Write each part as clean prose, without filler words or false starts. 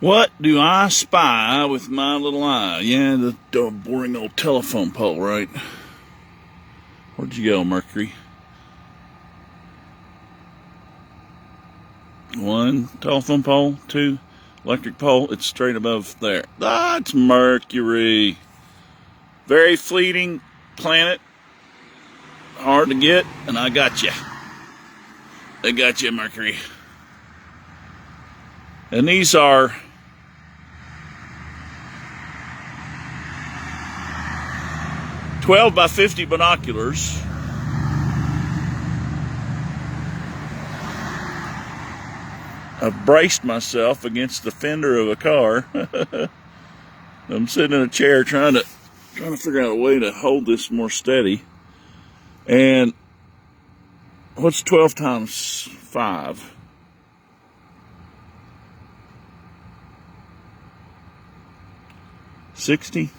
What do I spy with my little eye? Yeah, the boring old telephone pole, right? Where'd you go, Mercury? One telephone pole, two electric pole. It's straight above there. That's Mercury. Very fleeting planet. Hard to get, and I got you. I got you, Mercury. And these are (12x50) binoculars. I've braced myself against the fender of a car. I'm sitting in a chair trying to figure out a way to hold this more steady. And what's 12 times 5? 60.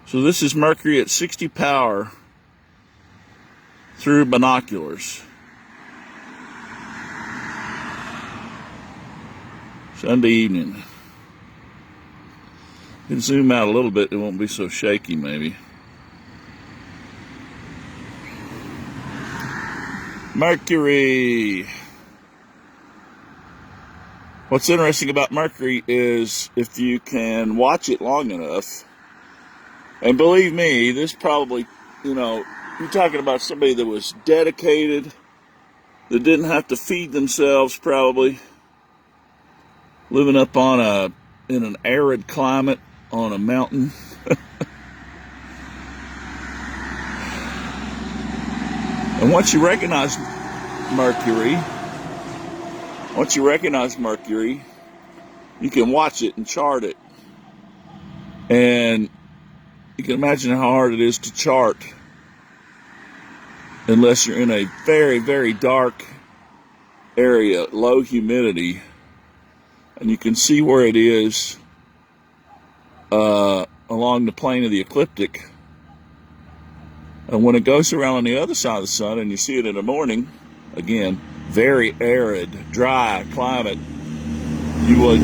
So this is Mercury at 60 power through binoculars. Sunday evening. You can zoom out a little bit, it won't be so shaky maybe. Mercury. What's interesting about Mercury is if you can watch it long enough, and believe me, this probably, you're talking about somebody that was dedicated, that didn't have to feed themselves probably, living up in an arid climate on a mountain. And once you recognize Mercury, you can watch it and chart it. And you can imagine how hard it is to chart unless you're in a very, very dark area, low humidity, and you can see where it is along the plane of the ecliptic. And when it goes around on the other side of the sun and you see it in the morning, again, very arid, dry climate, you would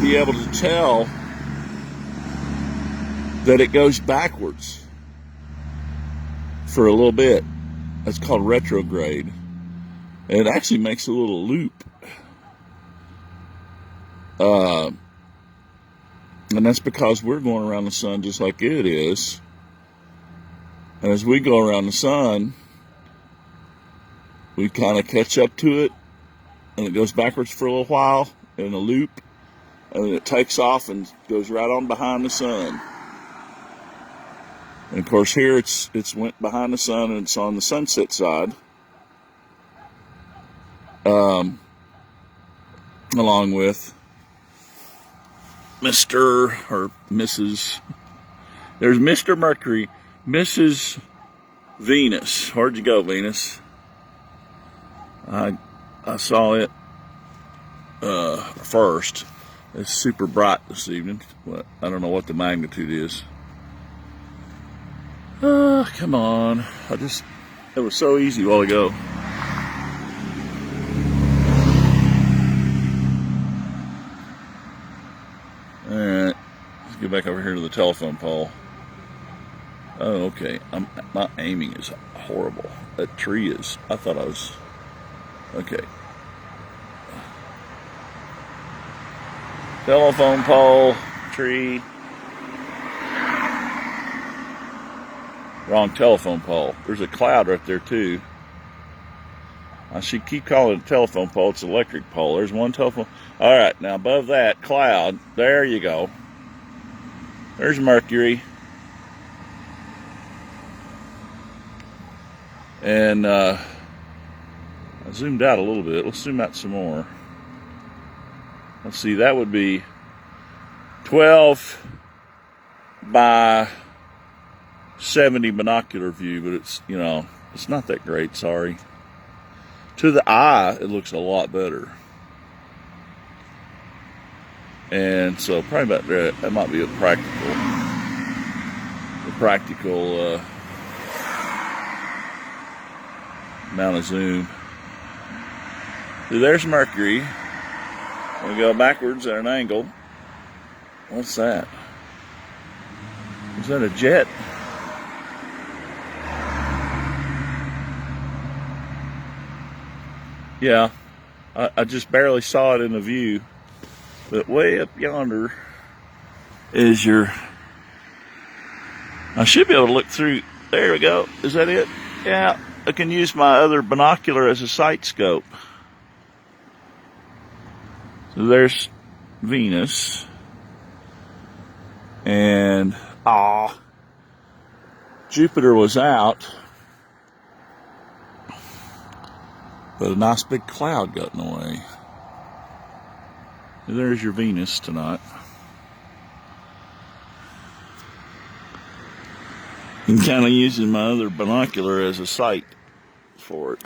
be able to tell that it goes backwards for a little bit. That's called retrograde. And it actually makes a little loop. And that's because we're going around the sun just like it is. And as we go around the sun, we kind of catch up to it, and it goes backwards for a little while in a loop, and then it takes off and goes right on behind the sun. And of course here it's went behind the sun and it's on the sunset side. Along with Mr. or Mrs. There's Mr. Mercury, Mrs. Venus. Where'd you go, Venus? I saw it first. It's super bright this evening. I don't know what the magnitude is. Come on. It was so easy a while ago. Alright, let's get back over here to the telephone pole. Oh, okay. My aiming is horrible. That tree is, I thought I was, okay. Telephone pole, tree. Wrong telephone pole. There's a cloud right there too. I should keep calling it a telephone pole. It's an electric pole. There's one telephone. All right, now above that cloud, there you go. There's Mercury. And I zoomed out a little bit. Let's zoom out some more. Let's see, that would be 12 by 70 binocular view, but it's, it's not that great, sorry. To the eye, it looks a lot better. And so probably about that might be a practical amount of zoom. So there's Mercury. We go backwards at an angle. What's that? Is that a jet? Yeah, I just barely saw it in the view. But way up yonder is your... I should be able to look through. There we go. Is that it? Yeah, I can use my other binocular as a sight scope. So there's Venus. And, Jupiter was out. But a nice big cloud got in the way. And there's your Venus tonight. I'm kind of using my other binocular as a sight for it.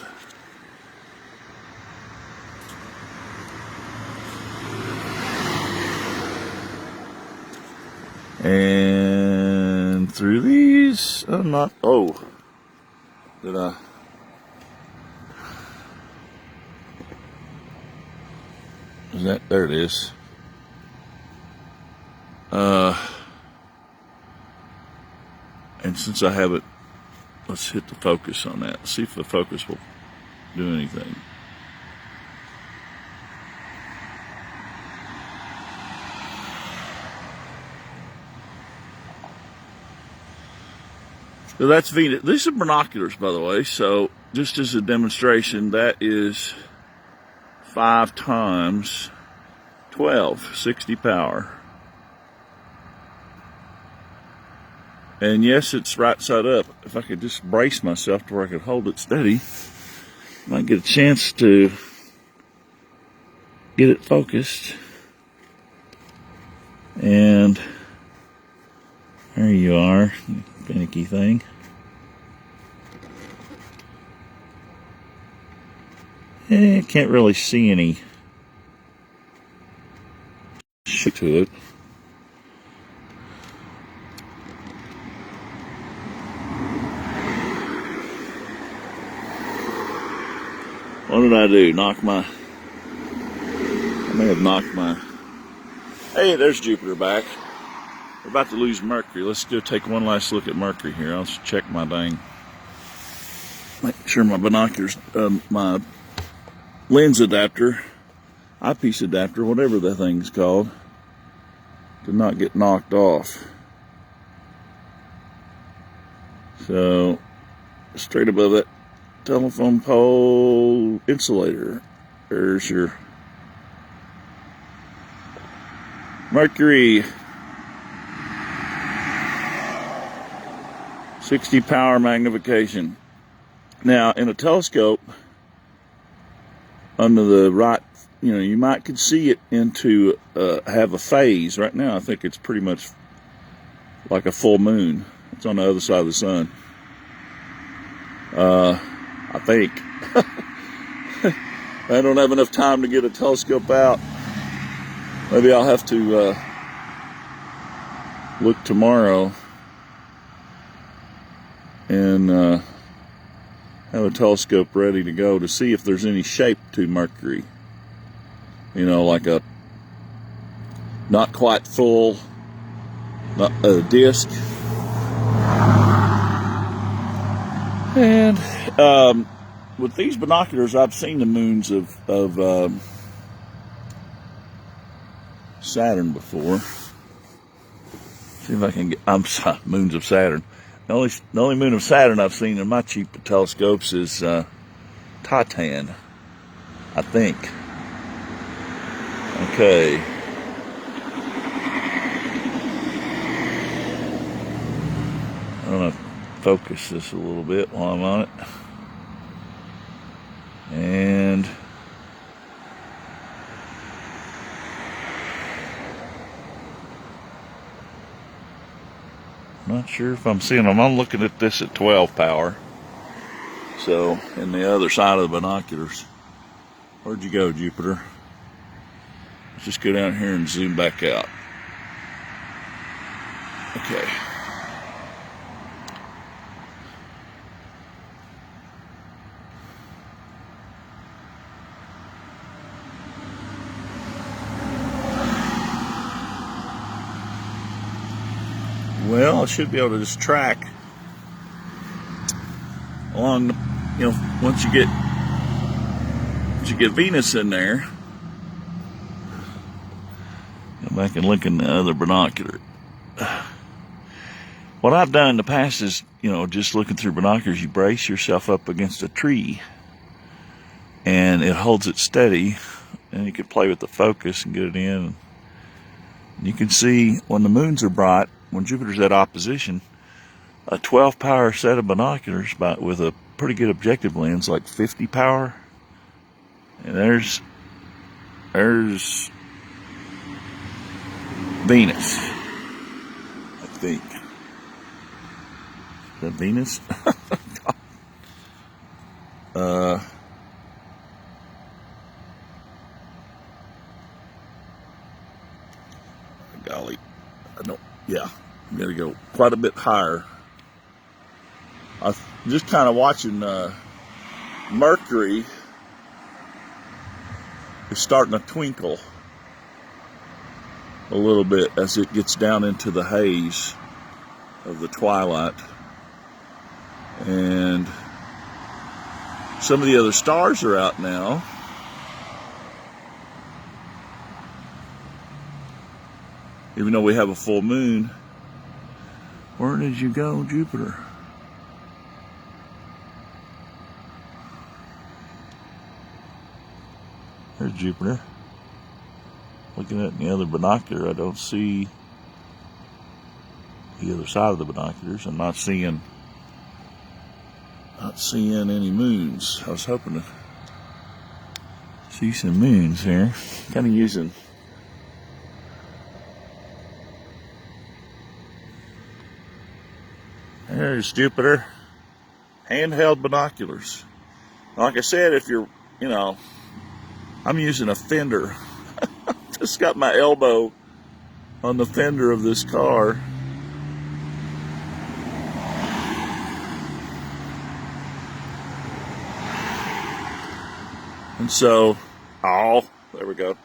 And through these, I'm not, did I? Is that, there it is. And since I have it, let's hit the focus on that. See if the focus will do anything. So that's Venus. These are binoculars, by the way. So just as a demonstration, that is 5 times 12, 60 power. And yes, it's right side up. If I could just brace myself to where I could hold it steady, I might get a chance to get it focused. And there you are, finicky thing. Can't really see any shit to it. What did I do? I may have knocked my... Hey, there's Jupiter back. We're about to lose Mercury. Let's go take one last look at Mercury here. I'll just check my make sure my binoculars, my lens adapter, eyepiece adapter, whatever that thing's called, did not get knocked off. So, straight above that telephone pole insulator, there's your Mercury 60 power magnification. Now, in a telescope, under the right, you might could see it into have a phase. Right now, I think it's pretty much like a full moon. It's on the other side of the sun. I think. I don't have enough time to get a telescope out. Maybe I'll have to look tomorrow and have a telescope ready to go to see if there's any shape to Mercury. Like a not quite full disk. And with these binoculars, I've seen the moons of Saturn before. See if I can get. I'm sorry, moons of Saturn. The only moon of Saturn I've seen in my cheap telescopes is Titan, I think. Okay. I'm gonna focus this a little bit while I'm on it. And not sure if I'm seeing them. I'm looking at this at 12 power. So, in the other side of the binoculars. Where'd you go, Jupiter? Let's just go down here and zoom back out. Okay. should be able to just track along the, once you get Venus in there. Go back and look in the other binocular. What I've done in the past is, just looking through binoculars, you brace yourself up against a tree and it holds it steady, and you can play with the focus and get it in. You can see when the moons are bright, when Jupiter's at opposition, a 12 power set of binoculars with a pretty good objective lens, like 50 power. And there's Venus, I think. Is that Venus? Golly, yeah, you gotta go quite a bit higher. I'm just kind of watching Mercury is starting to twinkle a little bit as it gets down into the haze of the twilight. And some of the other stars are out now. Even though we have a full moon. Where did you go, Jupiter? There's Jupiter. Looking at the other binocular, I don't see the other side of the binoculars. I'm not seeing any moons. I was hoping to see some moons here. Kind of using there's Jupiter. Handheld binoculars. Like I said, if you're, I'm using a fender. Just got my elbow on the fender of this car. And so, there we go.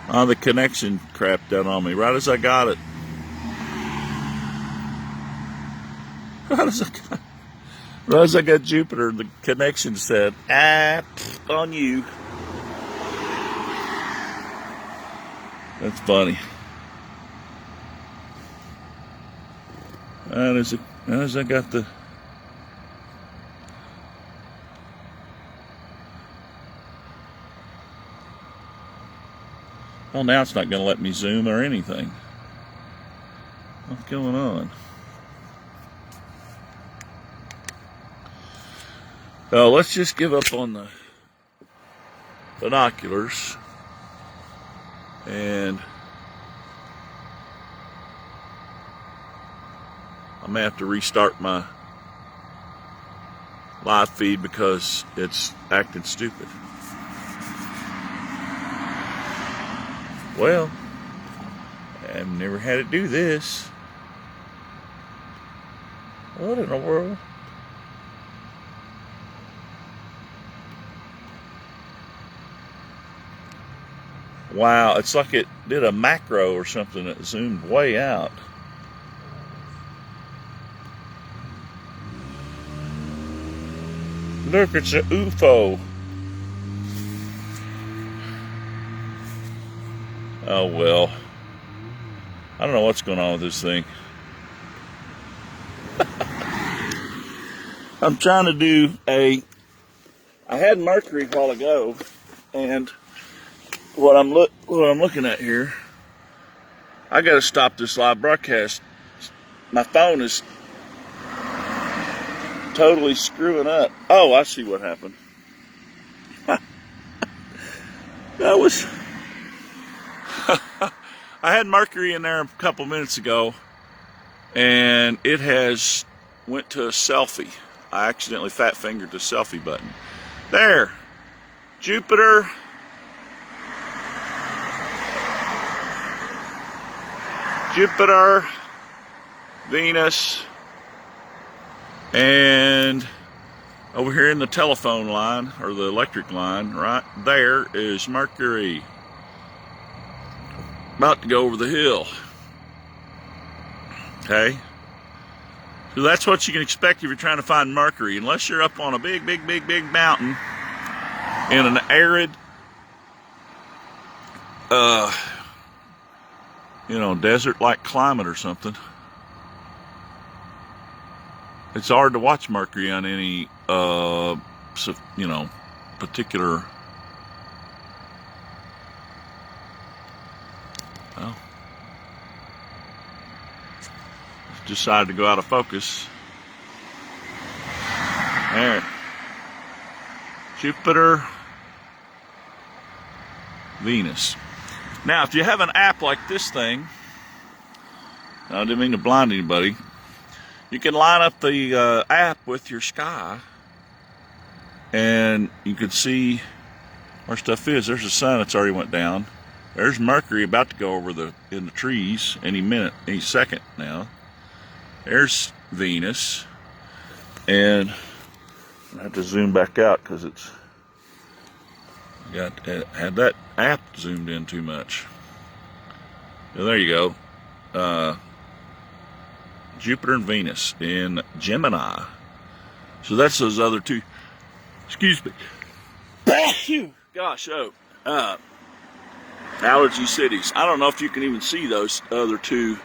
The connection crapped down on me right as I got it. Right as I got Jupiter, the connection said, on you. That's funny. And as I got the well, now it's not going to let me zoom or anything. What's going on? So let's just give up on the binoculars and I may have to restart my live feed because it's acting stupid. Well, I've never had it do this. What in the world? Wow, it's like it did a macro or something that zoomed way out. Look, it's an UFO. Oh well. I don't know what's going on with this thing. I'm trying to do I had Mercury a while ago, and what I'm looking at here, I got to stop this live broadcast. My phone is totally screwing up. Oh, I see what happened. That was I had Mercury in there a couple minutes ago, and it has went to a selfie. I accidentally fat fingered the selfie button. There, Jupiter, Venus, and Over here in the telephone line, or the electric line, right there is Mercury. About to go over the hill. Okay? So that's what you can expect if you're trying to find Mercury, unless you're up on a big mountain in an arid, desert-like climate or something. It's hard to watch Mercury on any, particular. Well, decided to go out of focus. There. Jupiter, Venus. Now, if you have an app like this thing, I didn't mean to blind anybody, you can line up the app with your sky, and you can see where stuff is. There's the sun that's already went down. There's Mercury about to go over in the trees any minute, any second now. There's Venus, and I have to zoom back out because it's had that app zoomed in too much. So there you go. Jupiter and Venus in Gemini. So that's those other two. Excuse me. Gosh, allergy cities. I don't know if you can even see those other two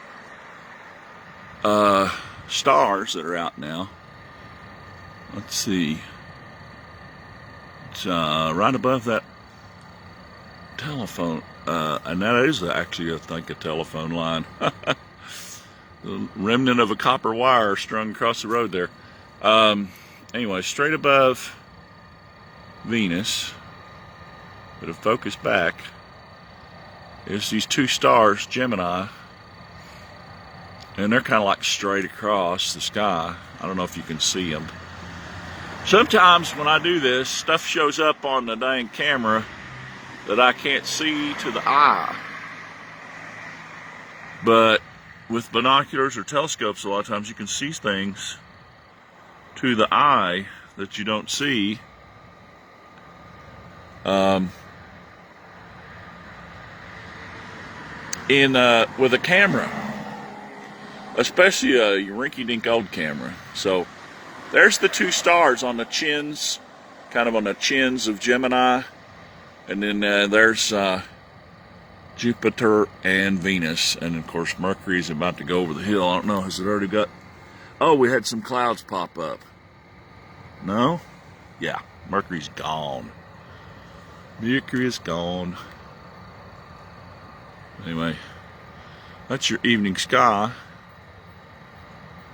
stars that are out now. Let's see. It's right above that telephone, and that is actually, I think, a telephone line. The remnant of a copper wire strung across the road there. Anyway, straight above Venus, but if focus back, is these two stars, Gemini, and they're kind of like straight across the sky. I don't know if you can see them. Sometimes when I do this, stuff shows up on the dang camera that I can't see to the eye. But with binoculars or telescopes, a lot of times you can see things to the eye that you don't see. With a camera, especially a rinky-dink old camera. So there's the two stars on the chins, kind of on the chins of Gemini, and then there's Jupiter and Venus, and of course Mercury's about to go over the hill. I don't know, has it already got? Oh, we had some clouds pop up. No? Yeah, Mercury's gone. Mercury is gone. Anyway, that's your evening sky.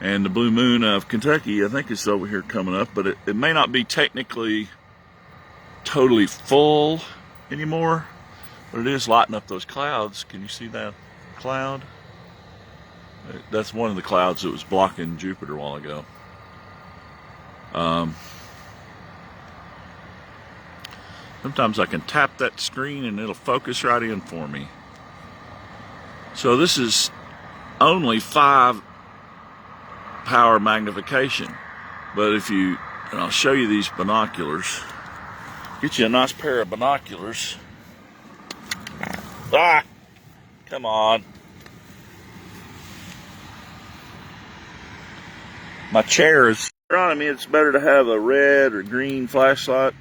And the blue moon of Kentucky, I think, is over here coming up, but it may not be technically totally full anymore, but it is lighting up those clouds. Can you see that cloud? That's one of the clouds that was blocking Jupiter a while ago. Sometimes I can tap that screen and it'll focus right in for me. So this is only 5 power magnification, but and I'll show you these binoculars. Get you a nice pair of binoculars. Come on. My chair is astronomy. It's better to have a red or green flashlight